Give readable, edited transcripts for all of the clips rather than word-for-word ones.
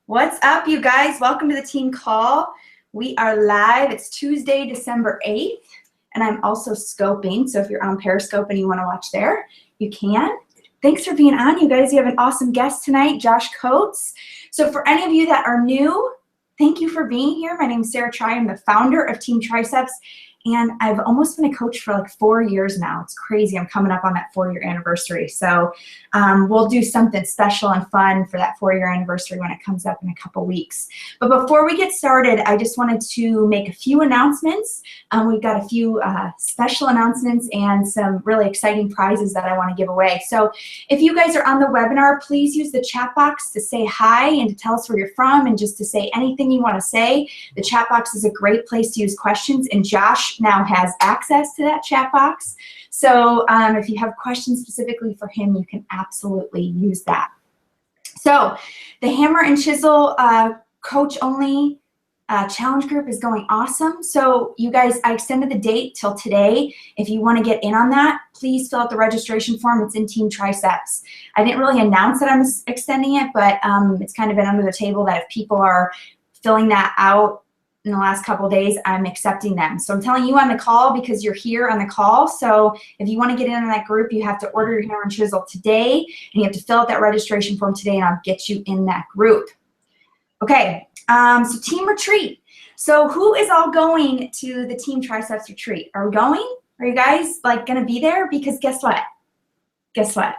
What's up, you guys? Welcome to the team call. We are live. It's Tuesday, December 8th, and I'm also scoping. So if you're on Periscope and you want to watch there, you can. Thanks for being on, you guys. You have an awesome guest tonight, Josh Coates. So for any of you that are new, thank you for being here. My name is Sarah Tri. I'm the founder of Team Triceps, and I've almost been a coach for like 4 years now. It's crazy. I'm coming up on that 4-year anniversary. So we'll do something special and fun for that 4-year anniversary when it comes up in a couple weeks. But before we get started, I just wanted to make a few announcements. We've got a few special announcements and some really exciting prizes that I want to give away. So if you guys are on the webinar, please use the chat box to say hi and to tell us where you're from and just to say anything you want to say. The chat box is a great place to use questions, and Josh now has access to that chat box. So if you have questions specifically for him, you can absolutely use that. So the Hammer and Chisel coach only challenge group is going awesome. So you guys, I extended the date till today. If you want to get in on that, please fill out the registration form. It's in Team Triceps. I didn't really announce that I'm extending it, but it's kind of been under the table that if people are filling that out in the last couple of days, I'm accepting them. So I'm telling you on the call because you're here on the call. So if you want to get in on that group, you have to order your Hammer and Chisel today, and you have to fill out that registration form today, and I'll get you in that group. Okay, so team retreat. So who is all going to the Team Triceps retreat? Are we going? Are you guys like gonna be there? Because guess what? Guess what?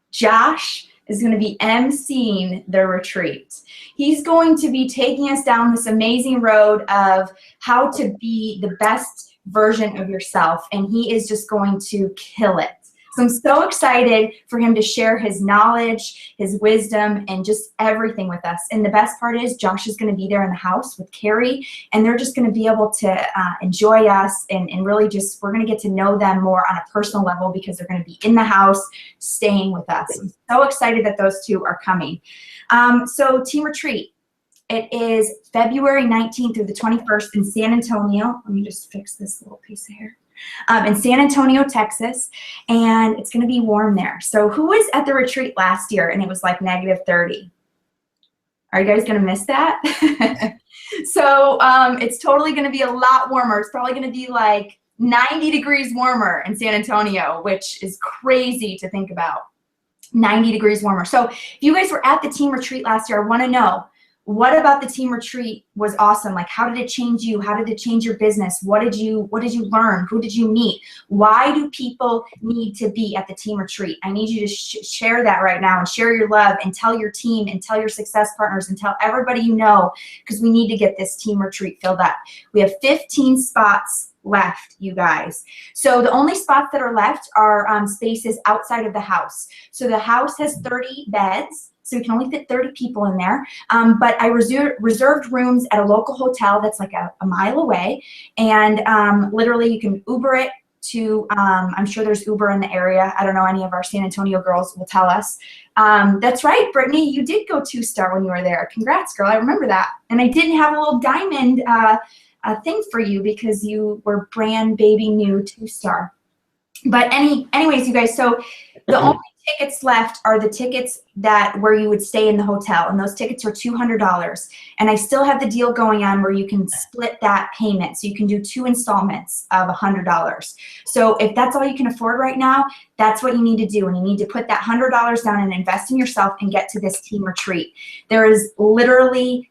Josh is going to be emceeing the retreat. He's going to be taking us down this amazing road of how to be the best version of yourself, and he is just going to kill it. So I'm so excited for him to share his knowledge, his wisdom, and just everything with us. And the best part is Josh is going to be there in the house with Carrie, and they're just going to be able to enjoy us and really just, we're going to get to know them more on a personal level because they're going to be in the house staying with us. I'm so excited that those two are coming. So Team Retreat, it is February 19th through the 21st in San Antonio. Let me just fix this little piece of hair. In San Antonio, Texas, and it's going to be warm there. So who was at the retreat last year and it was like -30? Are you guys going to miss that? So it's totally going to be a lot warmer. It's probably going to be like 90 degrees warmer in San Antonio, which is crazy to think about. 90 degrees warmer. So if you guys were at the team retreat last year, I want to know, what about the team retreat was awesome? Like, how did it change you? How did it change your business? What did you learn? Who did you meet? Why do people need to be at the team retreat? I need you to share that right now and share your love and tell your team and tell your success partners and tell everybody you know, because we need to get this team retreat filled up. We have 15 spots left, you guys. So the only spots that are left are spaces outside of the house. So the house has 30 beds. So we can only fit 30 people in there. But I reserved rooms at a local hotel that's like a mile away. And literally you can Uber it to, I'm sure there's Uber in the area. I don't know, any of our San Antonio girls will tell us. That's right, Brittany, you did go 2-star when you were there. Congrats, girl, I remember that. And I didn't have a little diamond thing for you because you were brand baby new 2-star. But anyways, you guys, so the only tickets left are the tickets that where you would stay in the hotel, and those tickets are $200. And I still have the deal going on where you can split that payment, so you can do 2 installments of $100. So if that's all you can afford right now, that's what you need to do, and you need to put that $100 down and invest in yourself and get to this team retreat. There is literally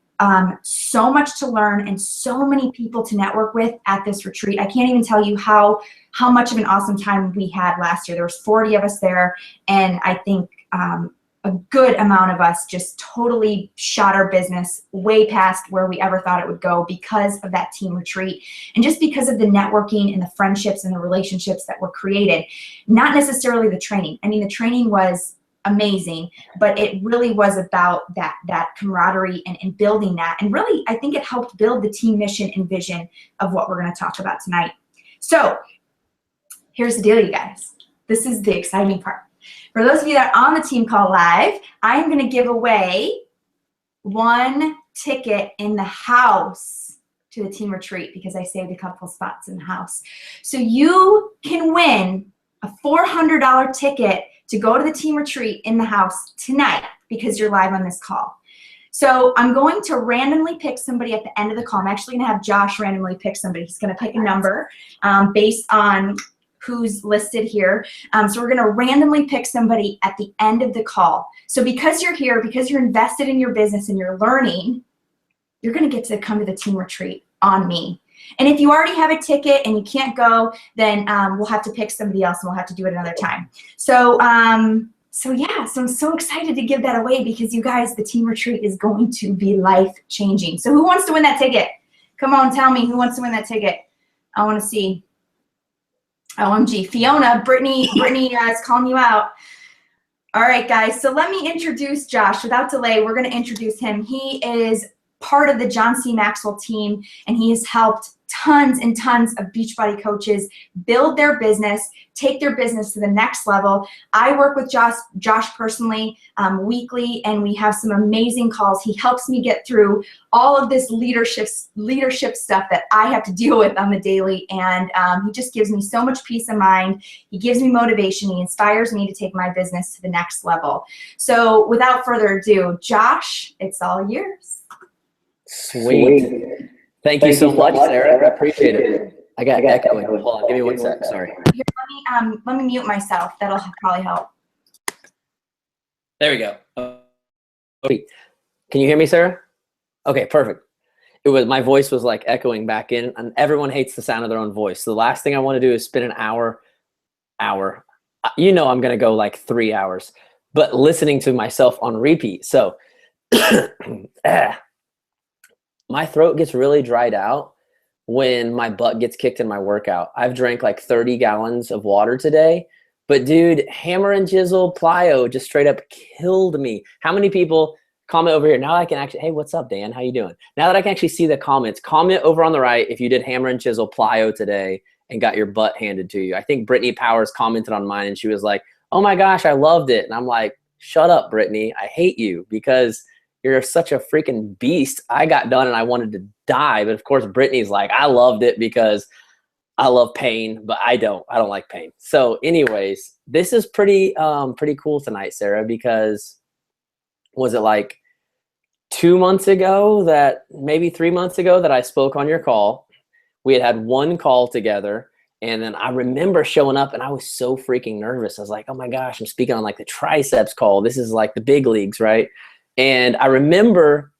so much to learn and so many people to network with at this retreat. I can't even tell you how much of an awesome time we had last year. There was 40 of us there, and I think a good amount of us just totally shot our business way past where we ever thought it would go because of that team retreat and just because of the networking and the friendships and the relationships that were created. Not necessarily the training. I mean, the training was amazing, but it really was about that camaraderie and building that. And really, I think it helped build the team mission and vision of what we're going to talk about tonight. So here's the deal, you guys. This is the exciting part. For those of you that are on the team call live, I'm going to give away 1 ticket in the house to the team retreat because I saved a couple spots in the house. So you can win a $400 ticket to go to the team retreat in the house tonight because you're live on this call. So I'm going to randomly pick somebody at the end of the call. I'm actually going to have Josh randomly pick somebody. He's going to pick a number based on who's listed here. So we're going to randomly pick somebody at the end of the call. So because you're here, because you're invested in your business and you're learning, you're going to get to come to the team retreat on me. And if you already have a ticket and you can't go, then we'll have to pick somebody else and we'll have to do it another time. So yeah, so I'm so excited to give that away because you guys, the team retreat is going to be life-changing. So who wants to win that ticket? Come on, tell me who wants to win that ticket. I want to see. OMG, Fiona, Brittany is calling you out. All right, guys, so let me introduce Josh. Without delay, we're going to introduce him. He is part of the John C. Maxwell team, and he has helped tons and tons of Beachbody coaches build their business, take their business to the next level. I work with Josh personally weekly, and we have some amazing calls. He helps me get through all of this leadership stuff that I have to deal with on the daily, and he just gives me so much peace of mind. He gives me motivation. He inspires me to take my business to the next level. So without further ado, Josh, it's all yours. Sweet. Thank you so much, Sarah. I appreciate it. I got echoing. Hold on, give me 1 sec. Sorry. Here, let me mute myself. That'll probably help. There we go. Okay. Can you hear me, Sarah? Okay, perfect. My voice was like echoing back in, and everyone hates the sound of their own voice. So the last thing I want to do is spend an hour. You know I'm going to go like 3 hours, but listening to myself on repeat. So my throat gets really dried out when my butt gets kicked in my workout. I've drank like 30 gallons of water today, but dude, Hammer and Jizzle Plyo just straight up killed me. How many people comment over here? Now I can actually, hey, what's up, Dan? How you doing? Now that I can actually see the comments, comment over on the right if you did Hammer and Chisel Plyo today and got your butt handed to you. I think Brittany Powers commented on mine and she was like, oh my gosh, I loved it. And I'm like, shut up, Brittany. I hate you because you're such a freaking beast. I got done and I wanted to die. But of course, Brittany's like, I loved it because I love pain, but I don't like pain. So anyways, this is pretty cool tonight, Sarah, because was it like 2 months ago maybe 3 months ago that I spoke on your call? We had one call together. And then I remember showing up and I was so freaking nervous. I was like, oh my gosh, I'm speaking on like the triceps call. This is like the big leagues, right? And I remember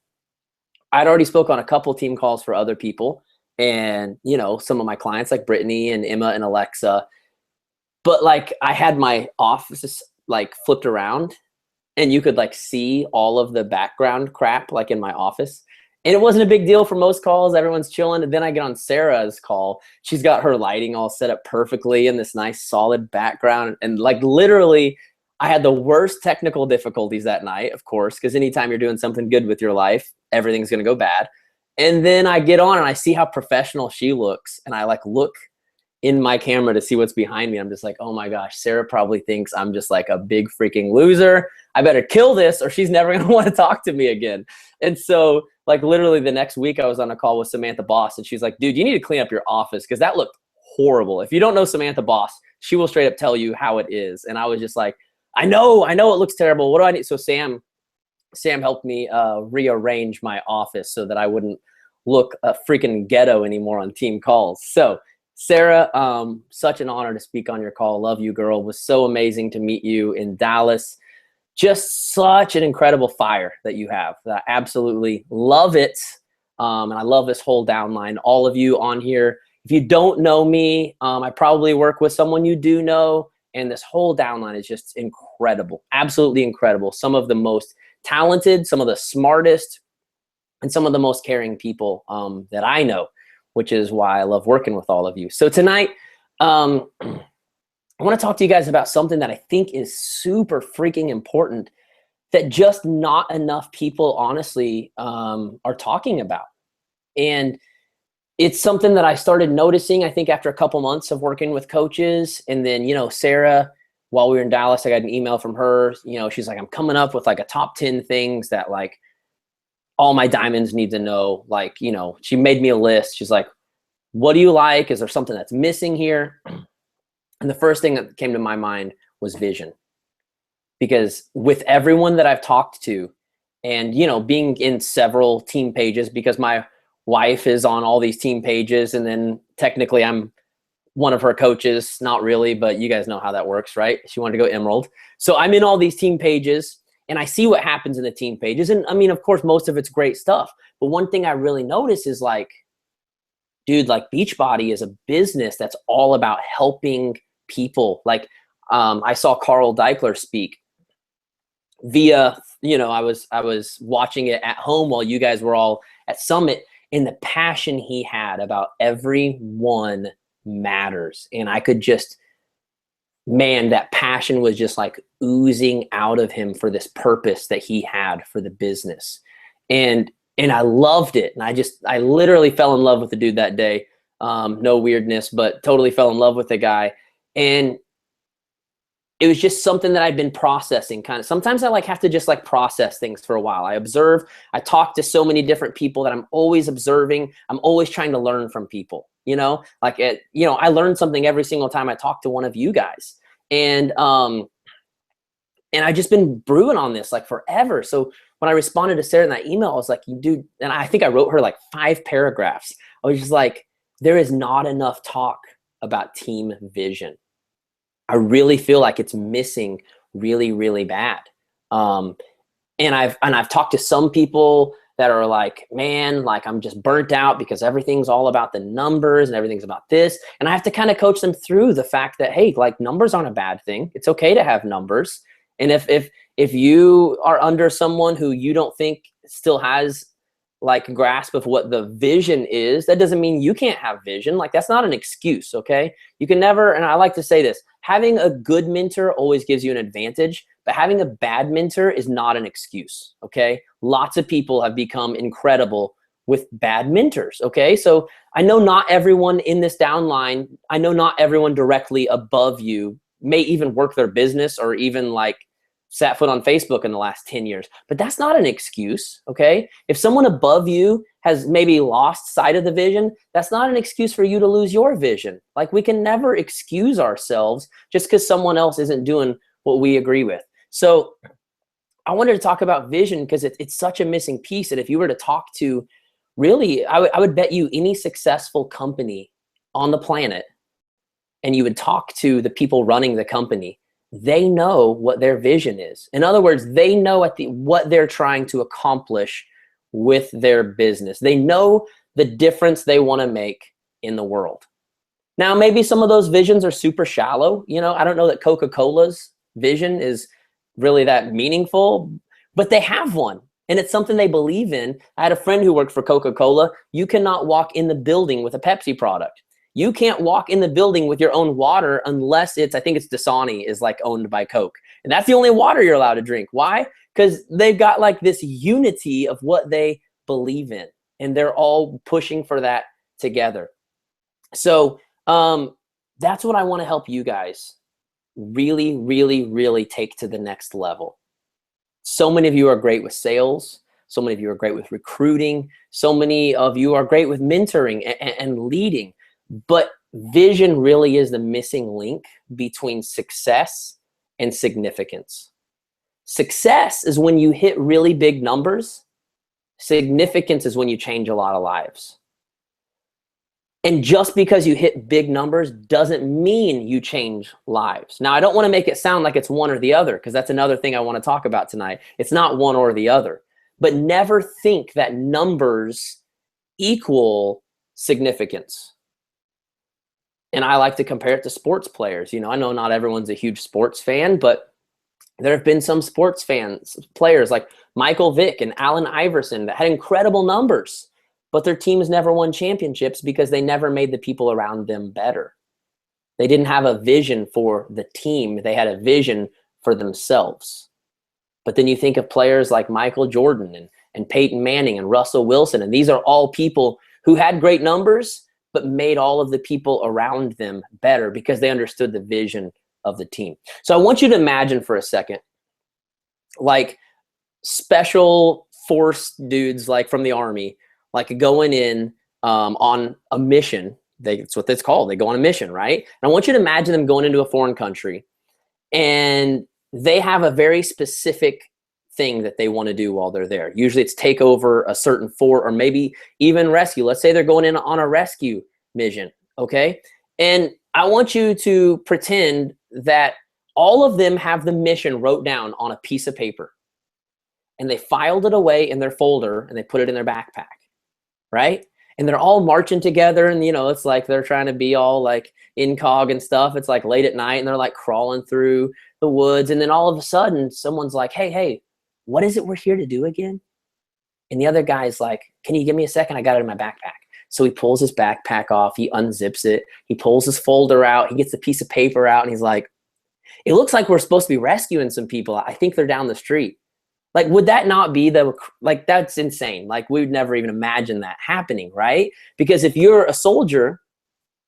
I'd already spoke on a couple team calls for other people and, you know, some of my clients like Brittany and Emma and Alexa, but like I had my office like flipped around and you could like see all of the background crap like in my office. And it wasn't a big deal for most calls. Everyone's chilling. And then I get on Sarah's call. She's got her lighting all set up perfectly in this nice solid background. And like literally I had the worst technical difficulties that night, of course, because anytime you're doing something good with your life, everything's going to go bad. And then I get on and I see how professional she looks. And I like look in my camera to see what's behind me. I'm just like, oh my gosh, Sarah probably thinks I'm just like a big freaking loser. I better kill this or she's never going to want to talk to me again. And so like literally the next week I was on a call with Samantha Boss and she's like, dude, you need to clean up your office because that looked horrible. If you don't know Samantha Boss, she will straight up tell you how it is. And I was just like, I know it looks terrible. What do I need? So Sam helped me rearrange my office so that I wouldn't look a freaking ghetto anymore on team calls. So Sarah, such an honor to speak on your call. Love you, girl. It was so amazing to meet you in Dallas. Just such an incredible fire that you have. I absolutely love it. And I love this whole downline. All of you on here. If you don't know me, I probably work with someone you do know. And this whole downline is just incredible, absolutely incredible. Some of the most talented, some of the smartest, and some of the most caring people that I know, which is why I love working with all of you. So tonight, I want to talk to you guys about something that I think is super freaking important that just not enough people, honestly, are talking about. And it's something that I started noticing, I think, after a couple months of working with coaches. And then, you know, Sarah, while we were in Dallas, I got an email from her. You know, she's like, I'm coming up with like a top 10 things that like all my diamonds need to know. Like, you know, she made me a list. She's like, what do you like? Is there something that's missing here? And the first thing that came to my mind was vision. Because with everyone that I've talked to, And, being in several team pages, because my wife is on all these team pages, and then technically I'm one of her coaches, not really, but you guys know how that works, right? She wanted to go Emerald. So I'm in all these team pages, and I see what happens in the team pages. And I mean, of course, most of it's great stuff. But one thing I really notice is like, dude, like Beachbody is a business that's all about helping people. Like I saw Carl Deichler speak via, I was watching it at home while you guys were all at Summit, and the passion he had about everyone matters. And I could just, man, that passion was just like oozing out of him for this purpose that he had for the business. And I loved it. And I literally fell in love with the dude that day. No weirdness, but totally fell in love with the guy. And it was just something that I've been processing kind of. Sometimes I have to just process things for a while. I observe, I talk to so many different people that I'm always observing. I'm always trying to learn from people, I learn something every single time I talk to one of you guys. And I've just been brewing on this forever. So when I responded to Sarah in that email, I was like, dude, and I think I wrote her 5 paragraphs. I was just like, there is not enough talk about team vision. I really feel like it's missing really, really bad. And I've talked to some people that are like, man, I'm just burnt out because everything's all about the numbers and everything's about this. And I have to kind of coach them through the fact that, hey, numbers aren't a bad thing. It's okay to have numbers. And if you are under someone who you don't think still has grasp of what the vision is, that doesn't mean you can't have vision. That's not an excuse, okay? You can never, and I like to say this, having a good mentor always gives you an advantage, but having a bad mentor is not an excuse, okay? Lots of people have become incredible with bad mentors, okay? So I know not everyone in this downline, I know not everyone directly above you may even work their business or even set foot on Facebook in the last 10 years, but that's not an excuse, okay? If someone above you has maybe lost sight of the vision, that's not an excuse for you to lose your vision. We can never excuse ourselves just because someone else isn't doing what we agree with. So I wanted to talk about vision because it's such a missing piece. And if you were to talk to really, I would bet you any successful company on the planet, and you would talk to the people running the company, they know what their vision is. In other words, they know what they're trying to accomplish with their business. They know the difference they want to make in the world. Now, maybe some of those visions are super shallow. I don't know that Coca-Cola's vision is really that meaningful, but they have one. And it's something they believe in. I had a friend who worked for Coca-Cola. You cannot walk in the building with a Pepsi product. You can't walk in the building with your own water unless I think it's Dasani is owned by Coke. And that's the only water you're allowed to drink. Why? Because they've got this unity of what they believe in. And they're all pushing for that together. So that's what I want to help you guys really, really, really take to the next level. So many of you are great with sales. So many of you are great with recruiting. So many of you are great with mentoring and leading. But vision really is the missing link between success and significance. Success is when you hit really big numbers. Significance is when you change a lot of lives. And just because you hit big numbers doesn't mean you change lives. Now, I don't want to make it sound like it's one or the other, because that's another thing I want to talk about tonight. It's not one or the other. But never think that numbers equal significance. And I like to compare it to sports players. I know not everyone's a huge sports fan, but there have been some sports players like Michael Vick and Allen Iverson that had incredible numbers, but their teams never won championships because they never made the people around them better. They didn't have a vision for the team. They had a vision for themselves. But then you think of players like Michael Jordan and Peyton Manning and Russell Wilson, and these are all people who had great numbers, but made all of the people around them better because they understood the vision of the team. So I want you to imagine for a second, special force dudes from the Army, going in on a mission. That's what it's called. They go on a mission, right? And I want you to imagine them going into a foreign country, and they have a very specific thing that they want to do while they're there. Usually it's take over a certain fort, or maybe even rescue. Let's say they're going in on a rescue mission, okay? And I want you to pretend that all of them have the mission wrote down on a piece of paper, and they filed it away in their folder and they put it in their backpack, right? And they're all marching together, and it's like they're trying to be all like incog and stuff. It's like late at night and they're like crawling through the woods, and then all of a sudden someone's like, hey, what is it we're here to do again? And the other guy's like, can you give me a second? I got it in my backpack. So he pulls his backpack off, he unzips it, he pulls his folder out, he gets the piece of paper out, and he's like, it looks like we're supposed to be rescuing some people. I think they're down the street. Like, would that not be that's insane. Like, we would never even imagine that happening, right? Because if you're a soldier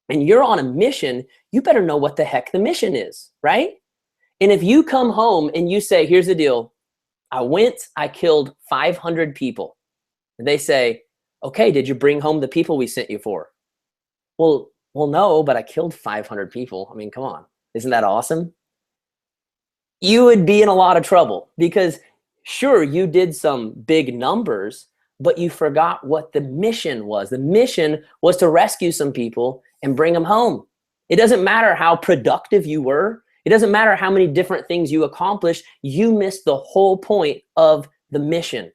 and you're on a mission, you better know what the heck the mission is, right? And if you come home and you say, here's the deal, I killed 500 people. And they say, okay, did you bring home the people we sent you for? Well, no, but I killed 500 people. I mean, come on. Isn't that awesome? You would be in a lot of trouble, because sure, you did some big numbers, but you forgot what the mission was. The mission was to rescue some people and bring them home. It doesn't matter how productive you were. It doesn't matter how many different things you accomplished. You missed the whole point of the mission.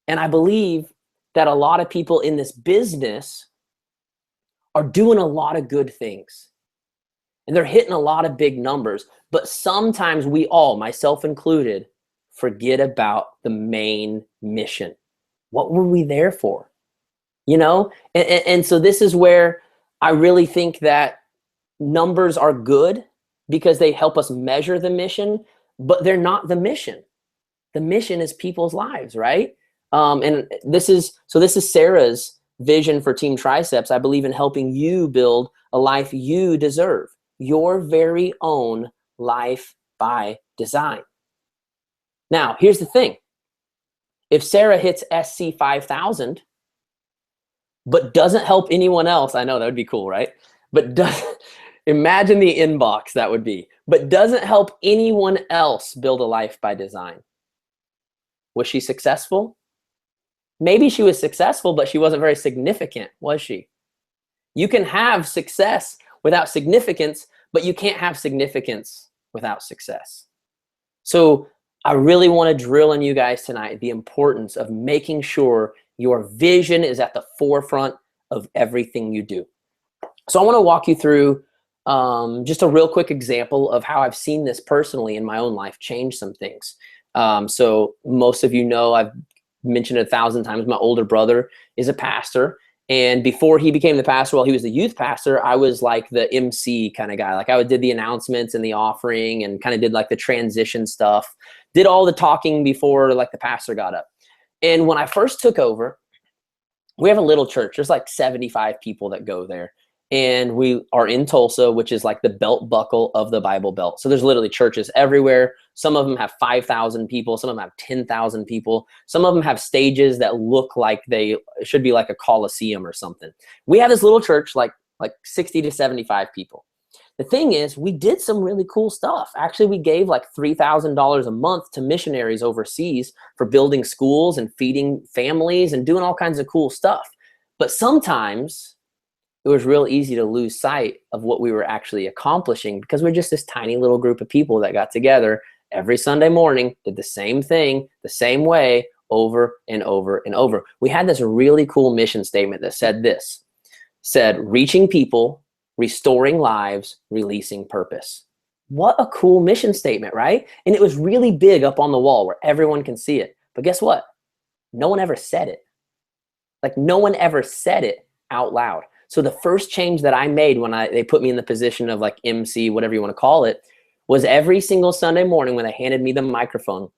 And I believe that a lot of people in this business are doing a lot of good things, and they're hitting a lot of big numbers. But sometimes we all, myself included, forget about the main mission. What were we there for? And so this is where I really think that numbers are good, because they help us measure the mission, but they're not the mission. The mission is people's lives, right? And this is Sarah's vision for Team Triceps. I believe in helping you build a life you deserve, your very own life by design. Now, here's the thing. If Sarah hits SC 5000, but doesn't help anyone else, I know that would be cool, right? But imagine the inbox that would be, but doesn't help anyone else build a life by design. Was she successful? Maybe she was successful, but she wasn't very significant, was she? You can have success without significance, but you can't have significance without success. So I really want to drill on you guys tonight the importance of making sure your vision is at the forefront of everything you do. So I want to walk you through just a real quick example of how I've seen this personally in my own life change some things. So most of you know, I've mentioned it 1,000 times, my older brother is a pastor. And before he became the pastor, while he was the youth pastor, I was like the MC kind of guy. Like, I did the announcements and the offering and kind of did like the transition stuff, did all the talking before like the pastor got up. And when I first took over, we have a little church. There's like 75 people that go there. And we are in Tulsa, which is like the belt buckle of the Bible Belt. So there's literally churches everywhere. Some of them have 5,000 people. Some of them have 10,000 people. Some of them have stages that look like they should be like a coliseum or something. We have this little church, like 60 to 75 people. The thing is, we did some really cool stuff. Actually, we gave like $3,000 a month to missionaries overseas for building schools and feeding families and doing all kinds of cool stuff. But sometimes it was real easy to lose sight of what we were actually accomplishing, because we're just this tiny little group of people that got together every Sunday morning, did the same thing, the same way, over and over and over. We had this really cool mission statement that said, reaching people, restoring lives, releasing purpose. What a cool mission statement, right? And it was really big up on the wall where everyone can see it. But guess what? No one ever said it. Like, no one ever said it out loud. So the first change that I made when they put me in the position of like MC, whatever you want to call it, was every single Sunday morning when they handed me the microphone,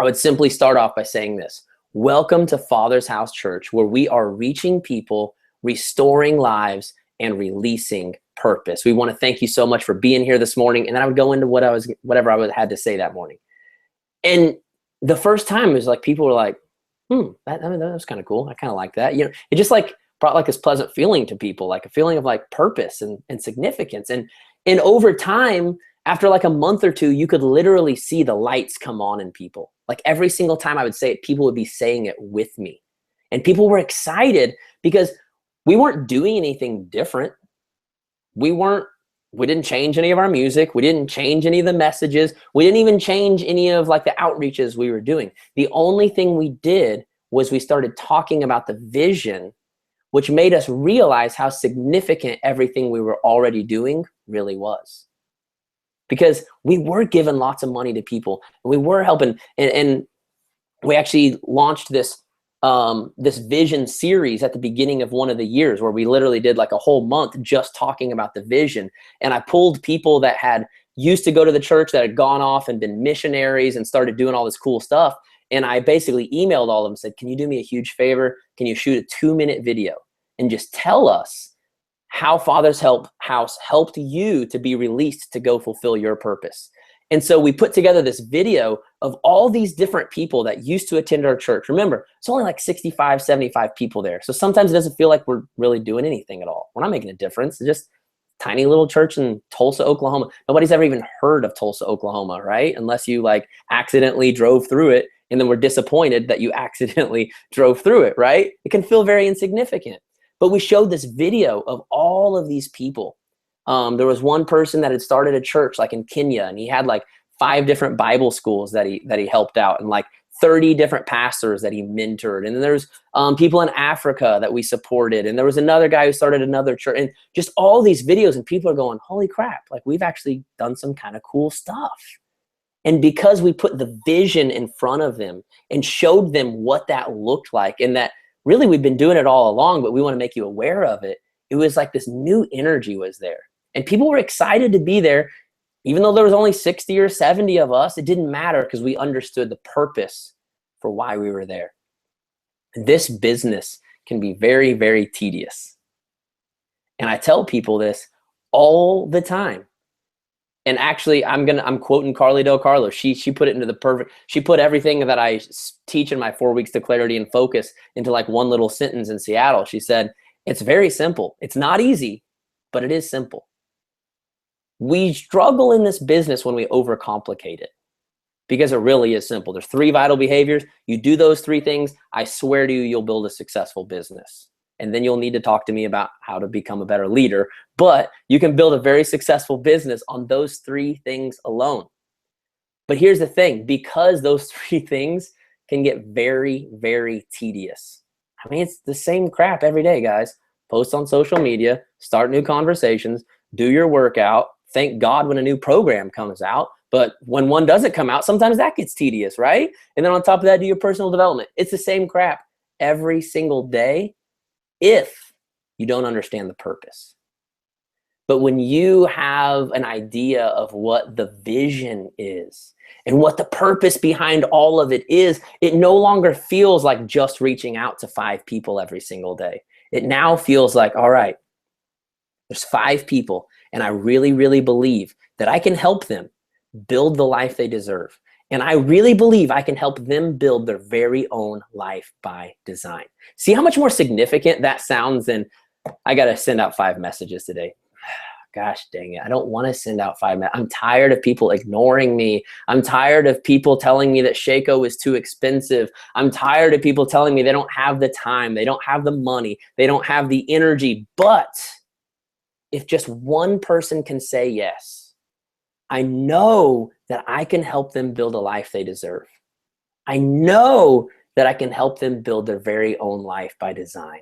I would simply start off by saying this: welcome to Father's House Church, where we are reaching people, restoring lives, and releasing purpose. We want to thank you so much for being here this morning. And then I would go into whatever I had to say that morning. And the first time it was like, people were like, that was kind of cool. I kind of like that. It just like brought like this pleasant feeling to people, like a feeling of like purpose and significance. And over time, After like a month or two, you could literally see the lights come on in people. Like every single time I would say it, people would be saying it with me. And people were excited because we weren't doing anything different. We didn't change any of our music. We didn't change any of the messages. We didn't even change any of like the outreaches we were doing. The only thing we did was we started talking about the vision, which made us realize how significant everything we were already doing really was. Because we were giving lots of money to people, and we were helping, and we actually launched this this vision series at the beginning of one of the years where we literally did like a whole month just talking about the vision. And I pulled people that had used to go to the church, that had gone off and been missionaries and started doing all this cool stuff. And I basically emailed all of them and said, can you do me a huge favor? Can you shoot a 2-minute video and just tell us how Father's House helped you to be released to go fulfill your purpose? And so we put together this video of all these different people that used to attend our church. Remember, it's only like 65, 75 people there. So sometimes it doesn't feel like we're really doing anything at all. We're not making a difference. It's just a tiny little church in Tulsa, Oklahoma. Nobody's ever even heard of Tulsa, Oklahoma, right? Unless you like accidentally drove through it and then were disappointed that you accidentally drove through it, right? It can feel very insignificant. But we showed this video of all of these people. There was one person that had started a church like in Kenya, and he had like 5 different Bible schools that he helped out, and like 30 different pastors that he mentored. And then there's people in Africa that we supported. And there was another guy who started another church, and just all these videos, and people are going, holy crap, like we've actually done some kind of cool stuff. And because we put the vision in front of them and showed them what that looked like, and that really we've been doing it all along, but we want to make you aware of it. It was like this new energy was there. And people were excited to be there. Even though there was only 60 or 70 of us, it didn't matter because we understood the purpose for why we were there. This business can be very, very tedious. And I tell people this all the time. And actually, I'm quoting Carly Del Carlo. She put it into she put everything that I teach in my 4 weeks to clarity and focus into like one little sentence in Seattle. She said, it's very simple. It's not easy, but it is simple. We struggle in this business when we overcomplicate it, because it really is simple. There's 3 vital behaviors. You do those 3 things, I swear to you, you'll build a successful business. And then you'll need to talk to me about how to become a better leader. But you can build a very successful business on those 3 things alone. But here's the thing, because those 3 things can get very, very tedious. I mean, it's the same crap every day, guys. Post on social media, start new conversations, do your workout. Thank God when a new program comes out. But when one doesn't come out, sometimes that gets tedious, right? And then on top of that, do your personal development. It's the same crap every single day if you don't understand the purpose. But when you have an idea of what the vision is and what the purpose behind all of it is, it no longer feels like just reaching out to 5 people every single day. It now feels like, all right, there's 5 people, and I really, really believe that I can help them build the life they deserve. And I really believe I can help them build their very own life by design. See how much more significant that sounds than I got to send out 5 messages today. Gosh dang it. I don't want to send out 5 messages. I'm tired of people ignoring me. I'm tired of people telling me that Shaco is too expensive. I'm tired of people telling me they don't have the time. They don't have the money. They don't have the energy. But if just one person can say yes, I know that I can help them build a life they deserve. I know that I can help them build their very own life by design.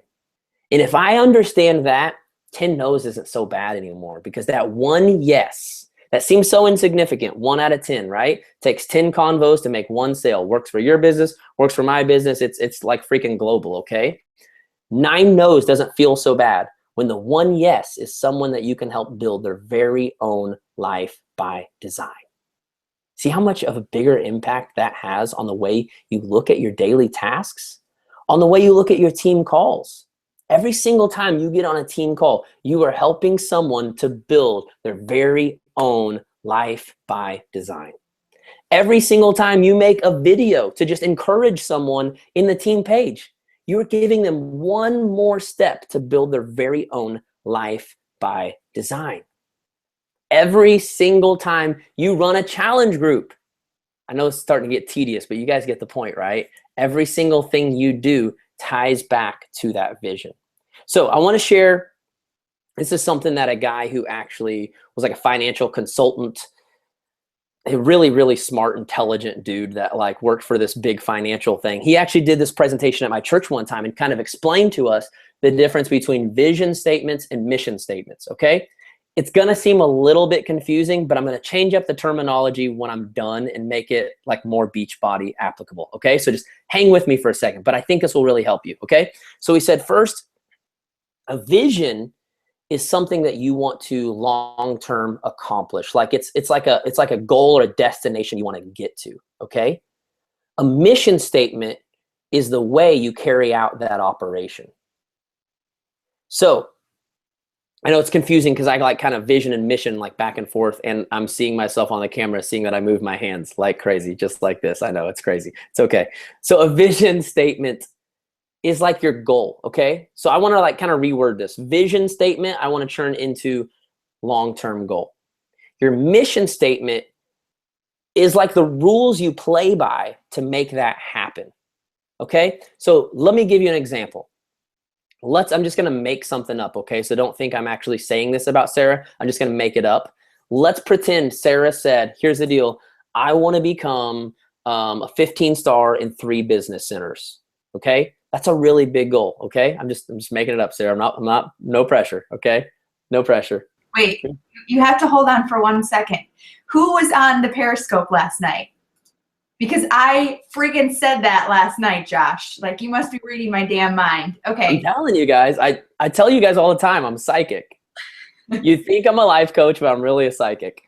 And if I understand that, 10 no's isn't so bad anymore, because that one yes, that seems so insignificant, 1 out of 10, right? Takes 10 convos to make 1 sale. Works for your business, works for my business. It's like freaking global, okay? 9 no's doesn't feel so bad when the one yes is someone that you can help build their very own life by design. See how much of a bigger impact that has on the way you look at your daily tasks, on the way you look at your team calls. Every single time you get on a team call, you are helping someone to build their very own life by design. Every single time you make a video to just encourage someone in the team page, you're giving them one more step to build their very own life by design. Every single time you run a challenge group, I know it's starting to get tedious, but you guys get the point, right? Every single thing you do ties back to that vision. So I want to share, this is something that a guy who actually was like a financial consultant, a really, really smart, intelligent dude that like worked for this big financial thing. He actually did this presentation at my church one time and kind of explained to us the difference between vision statements and mission statements, okay? It's gonna seem a little bit confusing, but I'm gonna change up the terminology when I'm done and make it like more Beachbody applicable, okay? So just hang with me for a second, but I think this will really help you, okay? So we said first, a vision is something that you want to long-term accomplish. Like it's like a goal or a destination you want to get to, okay? A mission statement is the way you carry out that operation. So I know it's confusing because I like kind of vision and mission like back and forth, and I'm seeing myself on the camera, seeing that I move my hands like crazy, just like this. I know it's crazy. It's okay. So a vision statement is like your goal, okay? So I want to like kind of reword this. Vision statement, I want to turn into long-term goal. Your mission statement is like the rules you play by to make that happen, okay? So let me give you an example. I'm just gonna make something up, okay? So don't think I'm actually saying this about Sarah. I'm just gonna make it up. Let's pretend Sarah said, here's the deal. I wanna become a 15-star in 3 business centers, okay? That's a really big goal, okay? I'm just making it up, Sarah. I'm not, no pressure, okay? No pressure. Wait, you have to hold on for 1 second. Who was on the Periscope last night? Because I friggin' said that last night, Josh. Like, you must be reading my damn mind. Okay. I'm telling you guys, I tell you guys all the time, I'm psychic. You think I'm a life coach, but I'm really a psychic.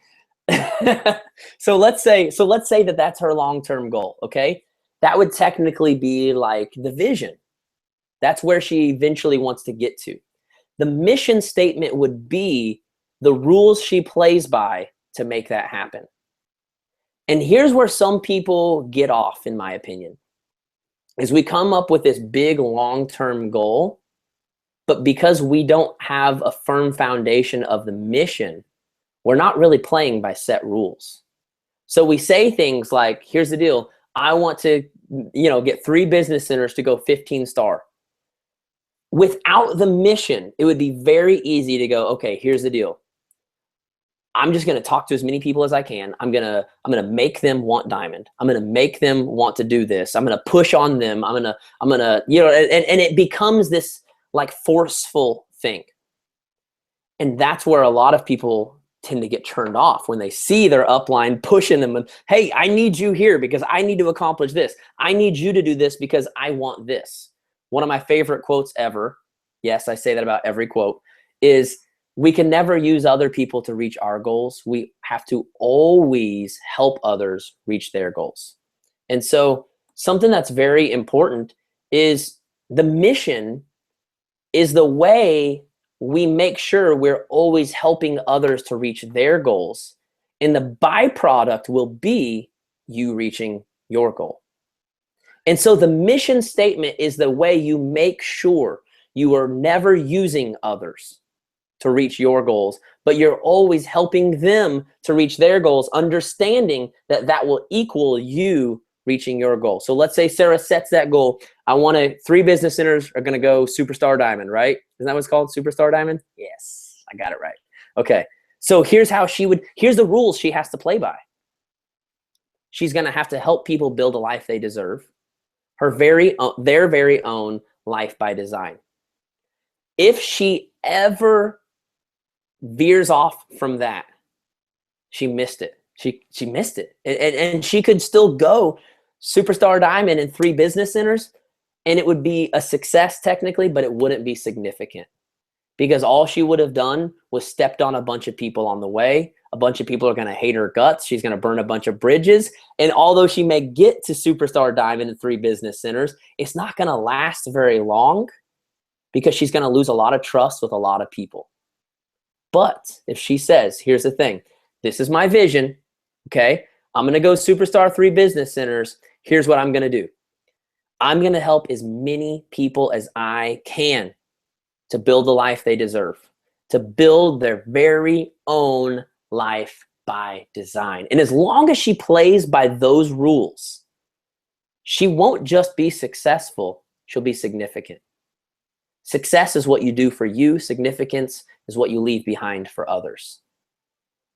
So let's say that that's her long-term goal, okay? That would technically be like the vision. That's where she eventually wants to get to. The mission statement would be the rules she plays by to make that happen. And here's where some people get off, in my opinion, is we come up with this big long-term goal, but because we don't have a firm foundation of the mission, we're not really playing by set rules. So we say things like, here's the deal. I want to, get 3 business centers to go 15-star. Without the mission, it would be very easy to go, okay, here's the deal. I'm just going to talk to as many people as I can. I'm going to make them want Diamond. I'm going to make them want to do this. I'm going to push on them. I'm going to, and it becomes this like forceful thing. And that's where a lot of people tend to get turned off when they see their upline pushing them and, hey, I need you here because I need to accomplish this. I need you to do this because I want this. One of my favorite quotes ever, yes, I say that about every quote, is we can never use other people to reach our goals. We have to always help others reach their goals. And so something that's very important is the mission is the way we make sure we're always helping others to reach their goals. And the byproduct will be you reaching your goal. And so the mission statement is the way you make sure you are never using others to reach your goals, but you're always helping them to reach their goals, understanding that that will equal you reaching your goal. So let's say Sarah sets that goal. I want 3 business centers are going to go Superstar Diamond, right? Isn't that what it's called? Superstar Diamond? Yes, I got it right. Okay. So here's the rules she has to play by. She's going to have to help people build a life they deserve. Their very own life by design. If she ever veers off from that, she missed it. She missed it. And she could still go Superstar Diamond in 3 business centers, and it would be a success technically, but it wouldn't be significant because all she would have done was stepped on a bunch of people on the way. A bunch of people are going to hate her guts. She's going to burn a bunch of bridges. And although she may get to Superstar Diamond in 3 business centers, it's not going to last very long because she's going to lose a lot of trust with a lot of people. But if she says, here's the thing, this is my vision, okay? I'm going to go Superstar 3 business centers. Here's what I'm going to do. I'm going to help as many people as I can to build the life they deserve, to build their very own life by design. And as long as she plays by those rules, she won't just be successful, she'll be significant. Success is what you do for you. Significance is what you leave behind for others.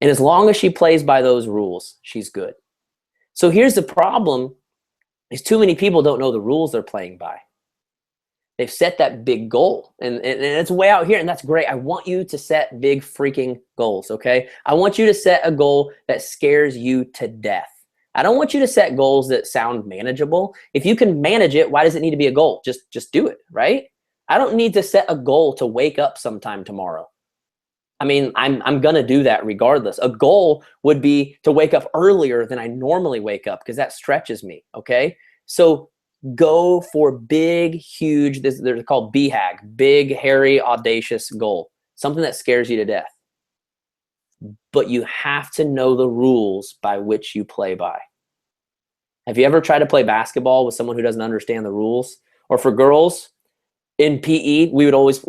And as long as she plays by those rules, she's good. So here's the problem, is too many people don't know the rules they're playing by. They've set that big goal, and it's way out here, and that's great. I want you to set big freaking goals, okay? I want you to set a goal that scares you to death. I don't want you to set goals that sound manageable. If you can manage it, why does it need to be a goal? Just do it, right? I don't need to set a goal to wake up sometime tomorrow. I mean, I'm gonna do that regardless. A goal would be to wake up earlier than I normally wake up because that stretches me, okay? So go for big, huge, they're called BHAG, big, hairy, audacious goal, something that scares you to death. But you have to know the rules by which you play by. Have you ever tried to play basketball with someone who doesn't understand the rules? Or for girls, in PE, we would always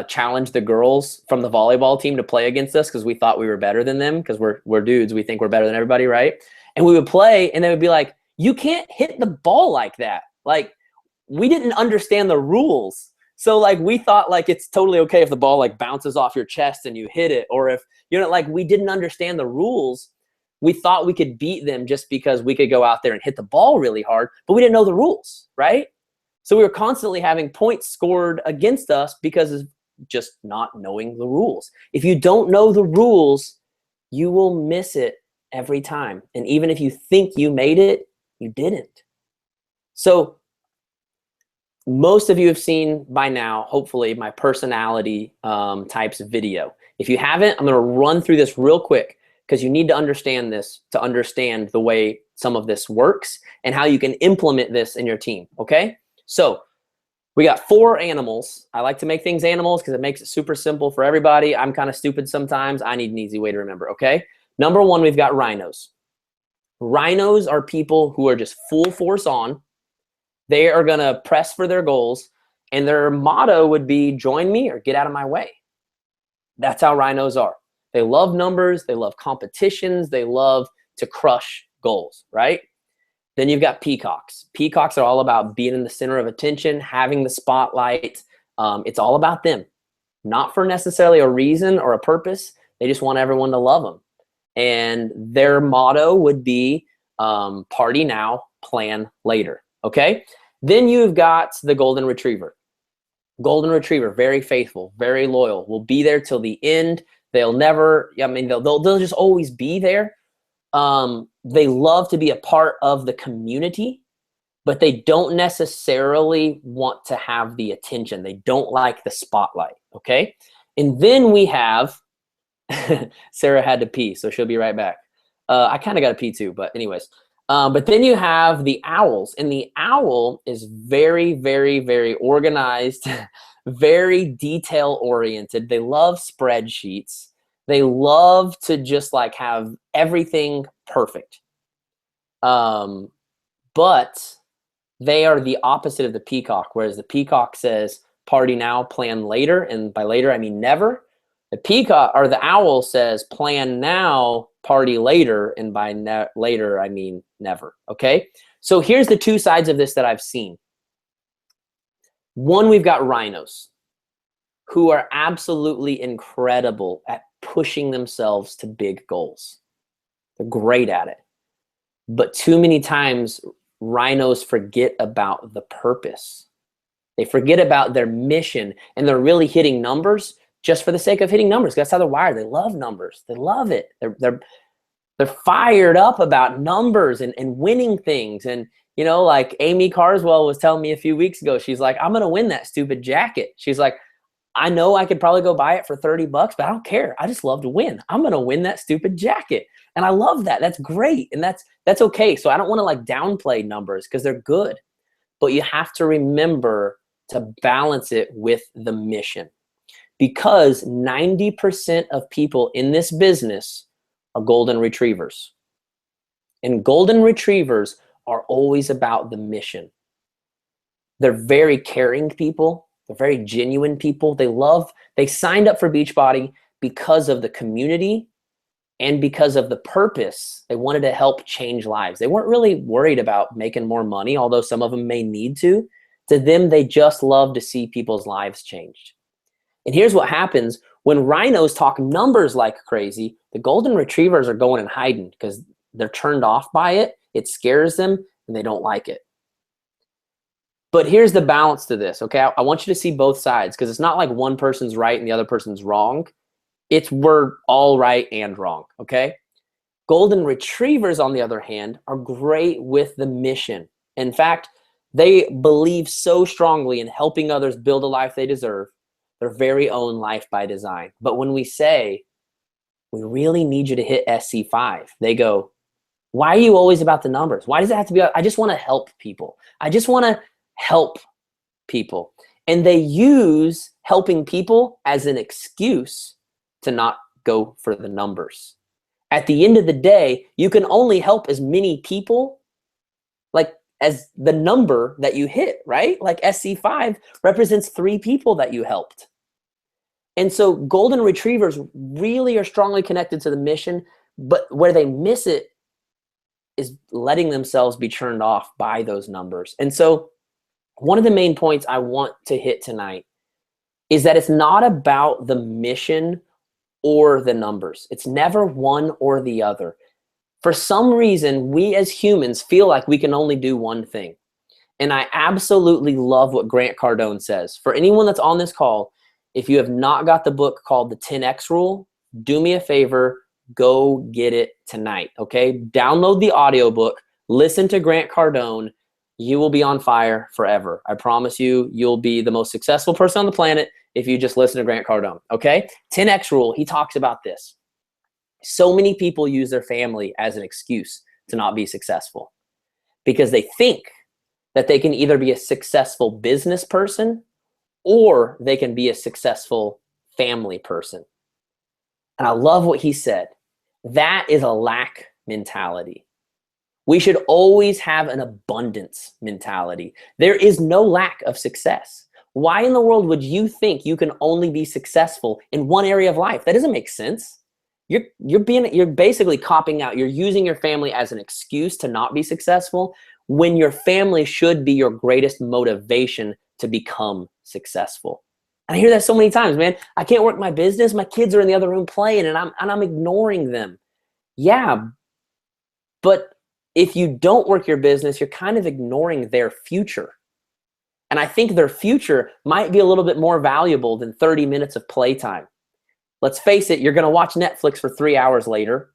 challenge the girls from the volleyball team to play against us because we thought we were better than them because we're dudes. We think we're better than everybody, right? And we would play, and they would be like, you can't hit the ball like that. Like, we didn't understand the rules. So like we thought like it's totally okay if the ball like bounces off your chest and you hit it, or if, you know, like we didn't understand the rules. We thought we could beat them just because we could go out there and hit the ball really hard, but we didn't know the rules, right? So we were constantly having points scored against us because of just not knowing the rules. If you don't know the rules, you will miss it every time. And even if you think you made it, you didn't. So most of you have seen by now, hopefully, my personality types video. If you haven't, I'm going to run through this real quick because you need to understand this to understand the way some of this works and how you can implement this in your team, okay? So we got 4 animals. I like to make things animals because it makes it super simple for everybody. I'm kind of stupid sometimes. I need an easy way to remember, okay? Number 1, we've got rhinos. Rhinos are people who are just full force on. They are going to press for their goals, and their motto would be, join me or get out of my way. That's how rhinos are. They love numbers. They love competitions. They love to crush goals, right? Then you've got peacocks. Peacocks are all about being in the center of attention, having the spotlight. It's all about them, not for necessarily a reason or a purpose. They just want everyone to love them. And their motto would be party now, plan later, okay? Then you've got the golden retriever. Golden retriever, very faithful, very loyal, will be there till the end. They'll never, I mean, they'll just always be there. They love to be a part of the community, but they don't necessarily want to have the attention. They don't like the spotlight, okay? And then we have, Sarah had to pee, so she'll be right back. I kind of got to pee too, but anyways. But then you have the owls, and the owl is very, very, very organized, very detail-oriented. They love spreadsheets. They love to just like have everything perfect. But they are the opposite of the peacock, whereas the peacock says party now, plan later, and by later I mean never. The peacock or the owl says plan now, party later, and by later I mean never, okay? So here's the 2 sides of this that I've seen. One, we've got rhinos who are absolutely incredible at pushing themselves to big goals. They're great at it. But too many times rhinos forget about the purpose. They forget about their mission, and they're really hitting numbers just for the sake of hitting numbers. That's how they're wired. They love numbers. They love it. They're fired up about numbers and winning things. And, you know, like Amy Carswell was telling me a few weeks ago, she's like, I'm going to win that stupid jacket. She's like, I know I could probably go buy it for $30, but I don't care. I just love to win. I'm going to win that stupid jacket. And I love that. That's great. And that's okay. So I don't want to like downplay numbers because they're good, but you have to remember to balance it with the mission, because 90% of people in this business are golden retrievers. And golden retrievers are always about the mission. They're very caring people. They're very genuine people. They signed up for Beachbody because of the community and because of the purpose. They wanted to help change lives. They weren't really worried about making more money, although some of them may need to. To them, they just love to see people's lives changed. And here's what happens when rhinos talk numbers like crazy. The golden retrievers are going and hiding because they're turned off by it. It scares them and they don't like it. But here's the balance to this, okay? I want you to see both sides, because it's not like one person's right and the other person's wrong. It's we're all right and wrong, okay? Golden retrievers, on the other hand, are great with the mission. In fact, they believe so strongly in helping others build a life they deserve, their very own life by design. But when we say, we really need you to hit SC5, they go, why are you always about the numbers? Why does it have to be about, I just want to help people. I just want to help people. And they use helping people as an excuse to not go for the numbers. At the end of the day, you can only help as many people like as the number that you hit, right? Like SC5 represents 3 people that you helped. And so golden retrievers really are strongly connected to the mission, but where they miss it is letting themselves be turned off by those numbers. And so one of the main points I want to hit tonight is that it's not about the mission or the numbers. It's never one or the other. For some reason, we as humans feel like we can only do one thing. And I absolutely love what Grant Cardone says. For anyone that's on this call, if you have not got the book called The 10X Rule, do me a favor, go get it tonight, okay? Download the audiobook, listen to Grant Cardone. You will be on fire forever. I promise you, you'll be the most successful person on the planet if you just listen to Grant Cardone, okay? 10X Rule, he talks about this. So many people use their family as an excuse to not be successful because they think that they can either be a successful business person or they can be a successful family person. And I love what he said. That is a lack mentality. We should always have an abundance mentality. There is no lack of success. Why in the world would you think you can only be successful in one area of life? That doesn't make sense. You're basically copping out. You're using your family as an excuse to not be successful when your family should be your greatest motivation to become successful. And I hear that so many times, man. I can't work my business. My kids are in the other room playing and I'm ignoring them. Yeah, but if you don't work your business, you're kind of ignoring their future. And I think their future might be a little bit more valuable than 30 minutes of playtime. Let's face it, you're going to watch Netflix for 3 hours later.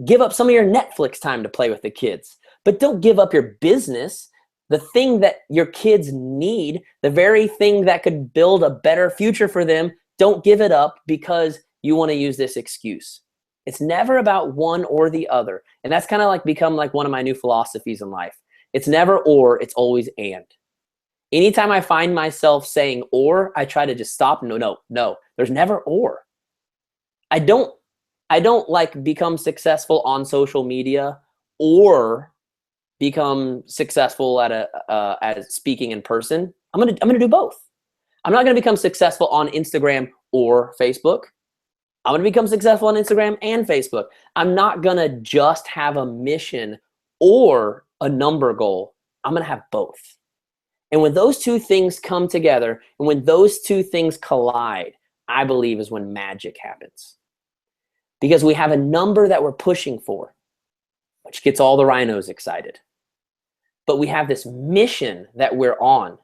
Give up some of your Netflix time to play with the kids. But don't give up your business, the thing that your kids need, the very thing that could build a better future for them. Don't give it up because you want to use this excuse. It's never about one or the other. And that's kind of like become like one of my new philosophies in life. It's never or, it's always and. Anytime I find myself saying or, I try to just stop. No. There's never or. I don't like become successful on social media or become successful at speaking in person. I'm gonna do both. I'm not gonna become successful on Instagram or Facebook. I'm gonna become successful on Instagram and Facebook. I'm not gonna just have a mission or a number goal. I'm gonna have both. And when those two things come together and when those two things collide, I believe is when magic happens. Because we have a number that we're pushing for, which gets all the rhinos excited. But we have this mission that we're on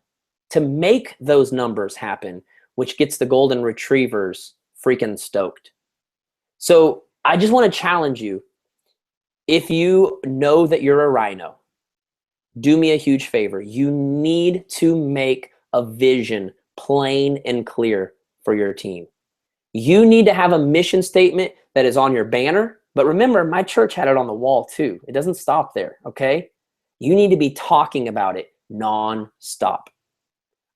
to make those numbers happen, which gets the golden retrievers freaking stoked. So I just want to challenge you. If you know that you're a rhino, do me a huge favor. You need to make a vision plain and clear for your team. You need to have a mission statement that is on your banner. But remember, my church had it on the wall too. It doesn't stop there, okay? You need to be talking about it non-stop.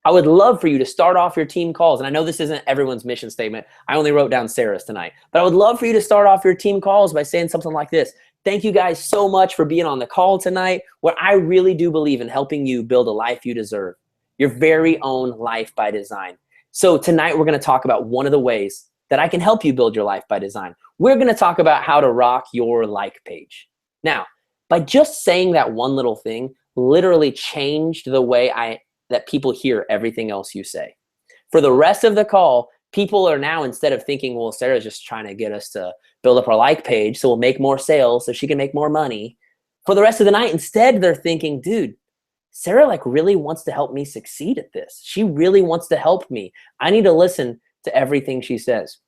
I would love for you to start off your team calls. And I know this isn't everyone's mission statement. I only wrote down Sarah's tonight. But I would love for you to start off your team calls by saying something like this. Thank you guys so much for being on the call tonight, where I really do believe in helping you build a life you deserve, your very own life by design. So tonight we're going to talk about one of the ways that I can help you build your life by design. We're going to talk about how to rock your like page. Now, by just saying that one little thing literally changed the way that people hear everything else you say. For the rest of the call, people are now, instead of thinking, well, Sarah's just trying to get us to build up our like page so we'll make more sales so she can make more money. For the rest of the night, instead, they're thinking, dude, Sarah like really wants to help me succeed at this. She really wants to help me. I need to listen to everything she says.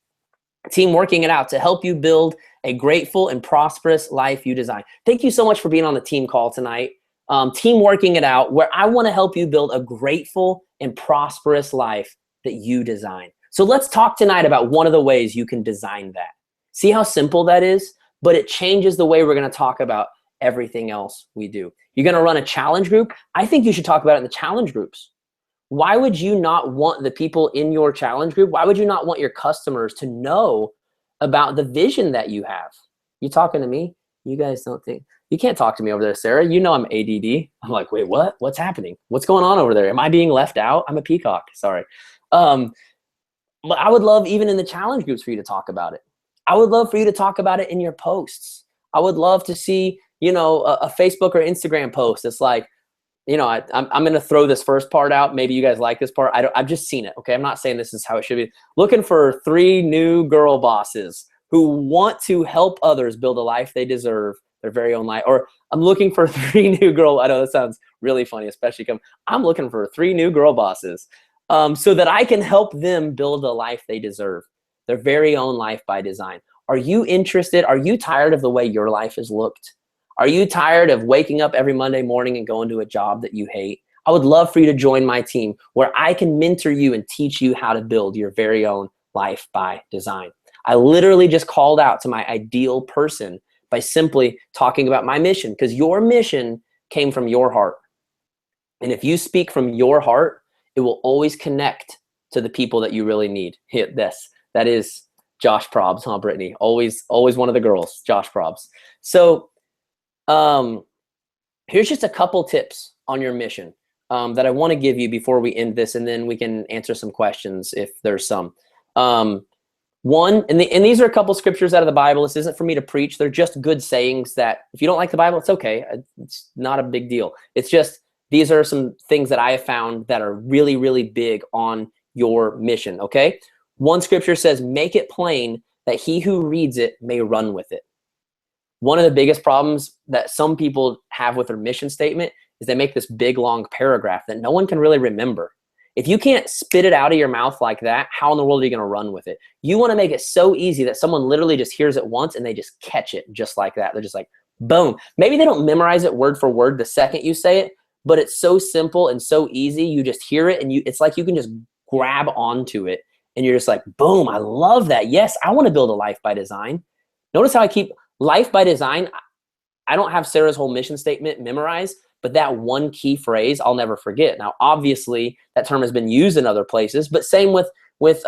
Team Working It Out, to help you build a grateful and prosperous life you design. Thank you so much for being on the team call tonight. Team Working It Out, where I want to help you build a grateful and prosperous life that you design. So let's talk tonight about one of the ways you can design that. See how simple that is? But it changes the way we're going to talk about everything else we do. You're going to run a challenge group. I think you should talk about it in the challenge groups. Why would you not want the people in your challenge group? Why would you not want your customers to know about the vision that you have? You talking to me? You guys don't think, you can't talk to me over there, Sarah. You know I'm ADD. I'm like, wait, what? What's happening? What's going on over there? Am I being left out? I'm a peacock, sorry. But I would love, even in the challenge groups, for you to talk about it. I would love for you to talk about it in your posts. I would love to see, you know, a Facebook or Instagram post. It's like, you know, I'm going to throw this first part out. Maybe you guys like this part. I've just seen it. Okay. I'm not saying this is how it should be. Looking for 3 new girl bosses who want to help others build a life they deserve, their very own life. Or I'm looking for 3 new girl. I know that sounds really funny, especially I'm looking for 3 new girl bosses so that I can help them build a life they deserve, their very own life by design. Are you interested? Are you tired of the way your life has looked? Are you tired of waking up every Monday morning and going to a job that you hate? I would love for you to join my team where I can mentor you and teach you how to build your very own life by design. I literally just called out to my ideal person by simply talking about my mission, because your mission came from your heart. And if you speak from your heart, it will always connect to the people that you really need. Hit this. That is Josh Probs, huh, Brittany? Always one of the girls, Josh Probs. So here's just a couple tips on your mission that I want to give you before we end this, and then we can answer some questions if there's some. One, and these are a couple scriptures out of the Bible. This isn't for me to preach. They're just good sayings that if you don't like the Bible, it's okay. It's not a big deal. It's just, these are some things that I have found that are really, really big on your mission, okay? One scripture says, make it plain that he who reads it may run with it. One of the biggest problems that some people have with their mission statement is they make this big, long paragraph that no one can really remember. If you can't spit it out of your mouth like that, how in the world are you going to run with it? You want to make it so easy that someone literally just hears it once and they just catch it just like that. They're just like, boom. Maybe they don't memorize it word for word the second you say it, but it's so simple and so easy. You just hear it and it's like you can just grab onto it and you're just like, boom, I love that. Yes, I want to build a life by design. Notice how I keep life by design. I don't have Sarah's whole mission statement memorized, but that one key phrase I'll never forget. Now, obviously, that term has been used in other places, but same with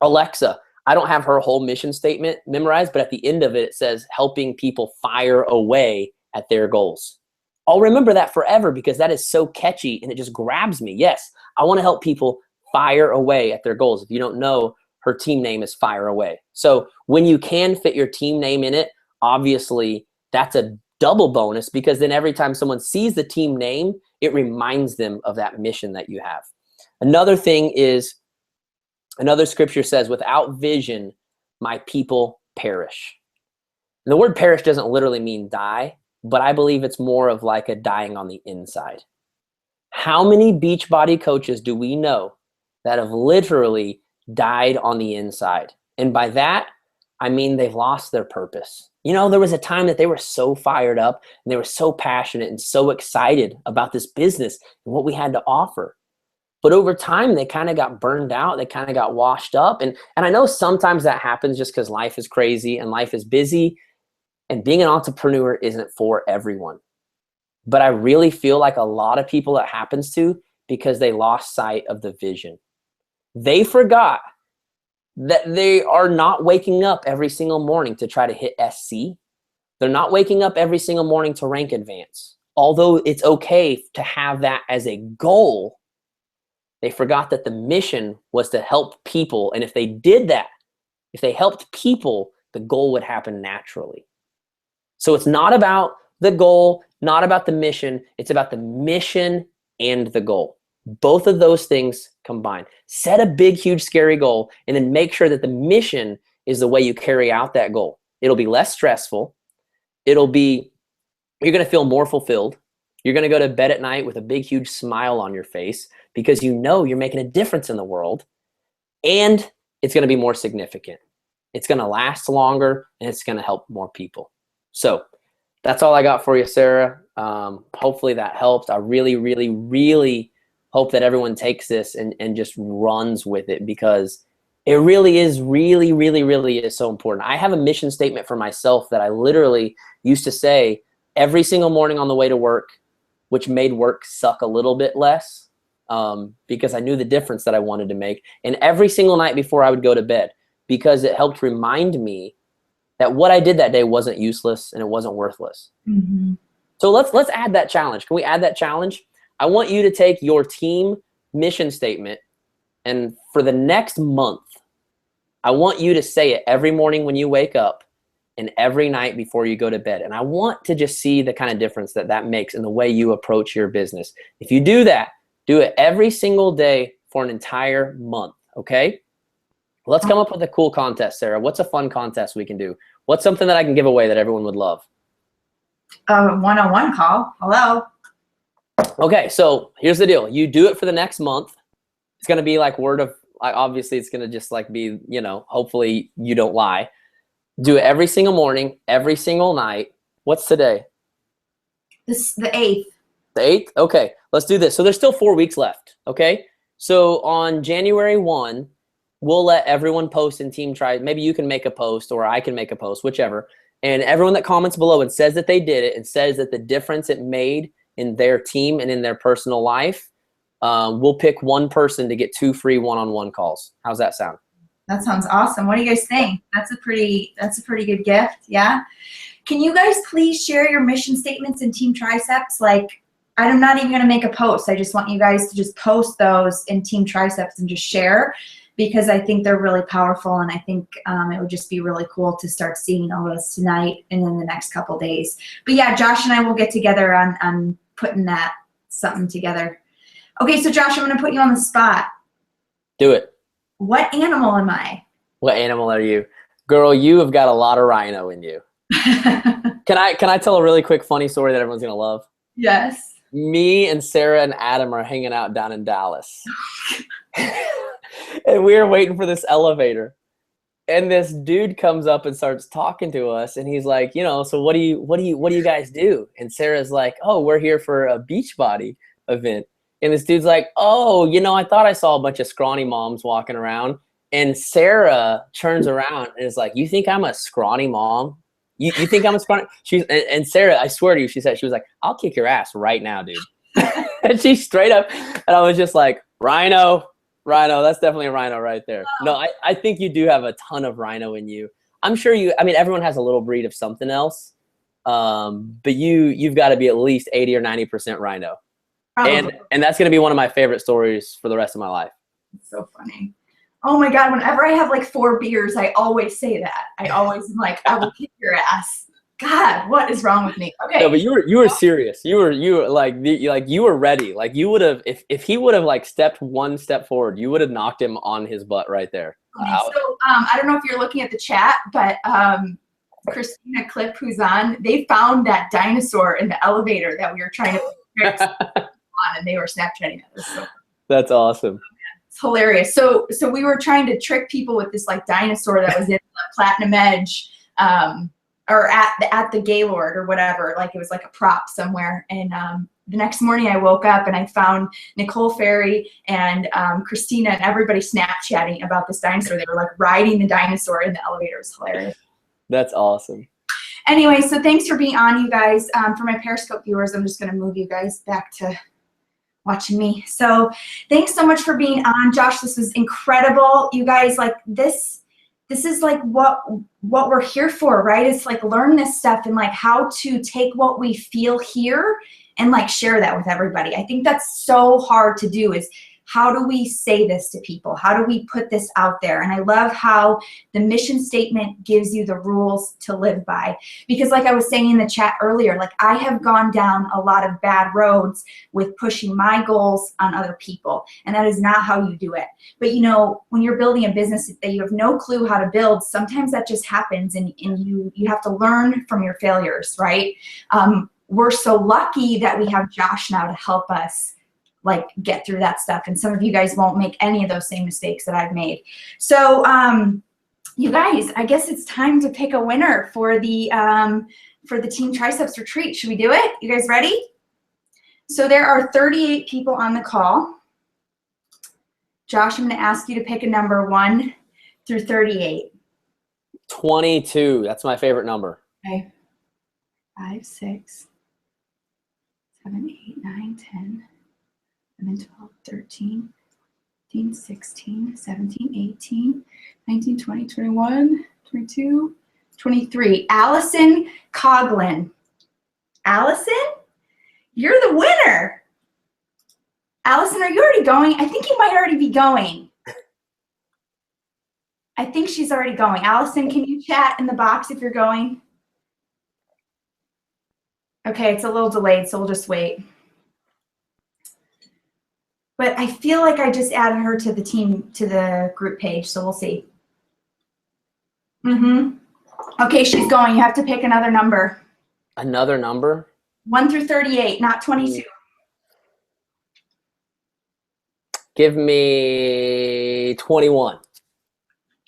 Alexa. I don't have her whole mission statement memorized, but at the end of it, it says helping people fire away at their goals. I'll remember that forever because that is so catchy and it just grabs me. Yes, I want to help people fire away at their goals. If you don't know, her team name is Fire Away. So when you can fit your team name in it, obviously that's a double bonus, because then every time someone sees the team name, it reminds them of that mission that you have. Another thing is, another scripture says, without vision, my people perish. And the word perish doesn't literally mean die, but I believe it's more of like a dying on the inside. How many Beachbody coaches do we know that have literally died on the inside? And by that, I mean they've lost their purpose. You know, there was a time that they were so fired up and they were so passionate and so excited about this business and what we had to offer. But over time, they kind of got burned out. They kind of got washed up. And I know sometimes that happens just because life is crazy and life is busy. And being an entrepreneur isn't for everyone. But I really feel like a lot of people that happens to because they lost sight of the vision. They forgot that they are not waking up every single morning to try to hit SC. They're not waking up every single morning to rank advance. Although it's okay to have that as a goal, They forgot that the mission was to help people. And if they did that, if they helped people, the goal would happen naturally. So it's not about the goal, not about the mission. It's about the mission and the goal. Both of those things combined. Set a big, huge, scary goal, and then make sure that the mission is the way you carry out that goal. It'll be less stressful. You're going to feel more fulfilled. You're going to go to bed at night with a big, huge smile on your face because you know you're making a difference in the world, and it's going to be more significant. It's going to last longer, and it's going to help more people. So that's all I got for you, Sarah. Hopefully that helped. I really, really, really hope that everyone takes this and just runs with it, because it really is really is so important. I have a mission statement for myself that I literally used to say every single morning on the way to work, which made work suck a little bit less, because I knew the difference that I wanted to make. And every single night before I would go to bed, because it helped remind me that what I did that day wasn't useless and it wasn't worthless. Mm-hmm. So let's add that challenge. Can we add that challenge? I want you to take your team mission statement, and for the next month, I want you to say it every morning when you wake up and every night before you go to bed. And I want to just see the kind of difference that that makes in the way you approach your business. If you do that, do it every single day for an entire month, okay? Let's come up with a cool contest, Sarah. What's a fun contest we can do? What's something that I can give away that everyone would love? A one-on-one call. Hello. Okay, so here's the deal. You do it for the next month. It's going to be like obviously it's going to just like be, hopefully you don't lie. Do it every single morning, every single night. What's today? This the 8th. The 8th? Okay, let's do this. So there's still 4 weeks left, okay? So on January 1, we'll let everyone post in Team Tri. Maybe you can make a post or I can make a post, whichever. And everyone that comments below and says that they did it and says that the difference it made in their team and in their personal life, we'll pick one person to get 2 free one-on-one calls. How's that sound? That sounds awesome. What do you guys think? That's a pretty good gift. Yeah. Can you guys please share your mission statements in Team Triceps? Like, I'm not even going to make a post. I just want you guys to just post those in Team Triceps and just share, because I think they're really powerful, and I think it would just be really cool to start seeing all those tonight and in the next couple days. But yeah, Josh and I will get together on putting something together. Okay, so Josh, I'm going to put you on the spot. Do it. What animal am I? What animal are you? Girl, you have got a lot of rhino in you. Can I tell a really quick funny story that everyone's going to love? Yes. Me and Sarah and Adam are hanging out down in Dallas. And we were waiting for this elevator. And this dude comes up and starts talking to us, and he's like, so what do you guys do? And Sarah's like, oh, we're here for a Beachbody event. And this dude's like, oh, I thought I saw a bunch of scrawny moms walking around. And Sarah turns around and is like, you think I'm a scrawny mom? You think I'm a scrawny? And Sarah, I swear to you, she was like, I'll kick your ass right now, dude. And she straight up, and I was just like, rhino, that's definitely a rhino right there. No, I think you do have a ton of rhino in you. I'm sure everyone has a little breed of something else. But you've got to be at least 80 or 90% rhino. And that's going to be one of my favorite stories for the rest of my life. It's so funny. Oh my God, whenever I have like 4 beers, I always say that. I always am like, I will kick your ass. God, what is wrong with me? Okay. No, but you were serious. You were like you were ready. Like you would have, if he would have like stepped one step forward, you would have knocked him on his butt right there. So I don't know if you're looking at the chat, but Christina Clip, who's on, they found that dinosaur in the elevator that we were trying to fix on, and they were Snapchatting it. So that's awesome. It's hilarious. So we were trying to trick people with this like dinosaur that was in the Platinum Edge, or at the Gaylord or whatever. Like it was like a prop somewhere. And the next morning I woke up and I found Nicole Ferry and Christina and everybody Snapchatting about this dinosaur. They were like riding the dinosaur in the elevator. It was hilarious. That's awesome. Anyway, so thanks for being on, you guys. For my Periscope viewers, I'm just going to move you guys back to watching me. So thanks so much for being on. Josh, this was incredible. You guys, like this is like what we're here for, right? It's like learn this stuff and like how to take what we feel here and like share that with everybody. I think that's so hard to do, is how do we say this to people? How do we put this out there? And I love how the mission statement gives you the rules to live by. Because like I was saying in the chat earlier, like I have gone down a lot of bad roads with pushing my goals on other people. And that is not how you do it. But you know, when you're building a business that you have no clue how to build, sometimes that just happens, and you have to learn from your failures, right? We're so lucky that we have Josh now to help us like get through that stuff. And some of you guys won't make any of those same mistakes that I've made. So you guys, I guess it's time to pick a winner for the Team Triceps retreat. Should we do it? You guys ready? So there are 38 people on the call. Josh, I'm going to ask you to pick a number 1 through 38. 22. That's my favorite number. Okay. 5, 6, 7, 8, 9, 10. 11, 12, 13, 15, 16, 17, 18, 19, 20, 21, 22, 23. Allison Coughlin. Allison, you're the winner. Allison, are you already going? I think you might already be going. I think she's already going. Allison, can you chat in the box if you're going? Okay, it's a little delayed, so we'll just wait. But I feel like I just added her to the group page, so we'll see. Okay, she's going. You have to pick another number. Another number? 1 through 38, not 22. Give me 21.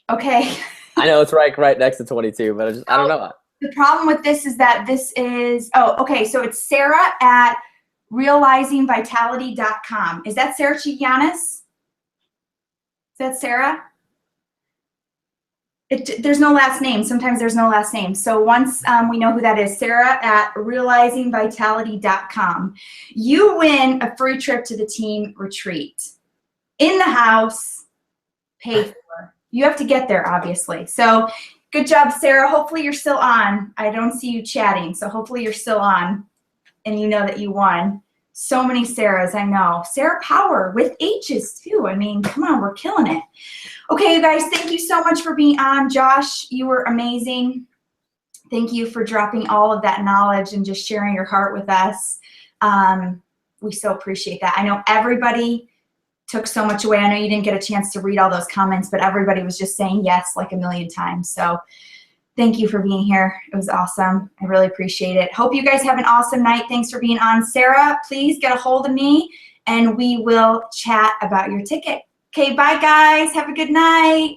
Okay. I know it's right next to 22, but I don't know. The problem with this is that this is, okay, so it's Sarah at realizingvitality.com. Is that Sarah Chigianis? Is that Sarah? There's no last name. Sometimes there's no last name. So once we know who that is, Sarah at realizingvitality.com. You win a free trip to the team retreat. In the house, paid for. You have to get there, obviously. So good job, Sarah. Hopefully you're still on. I don't see you chatting, so hopefully you're still on. And you know that you won. So many Sarahs, I know. Sarah Power with H's too. I mean, come on, we're killing it. Okay, you guys, thank you so much for being on. Josh, you were amazing. Thank you for dropping all of that knowledge and just sharing your heart with us. We so appreciate that. I know everybody took so much away. I know you didn't get a chance to read all those comments, but everybody was just saying yes like a million times. So thank you for being here. It was awesome. I really appreciate it. Hope you guys have an awesome night. Thanks for being on. Sarah, please get a hold of me and we will chat about your ticket. Okay, bye guys. Have a good night.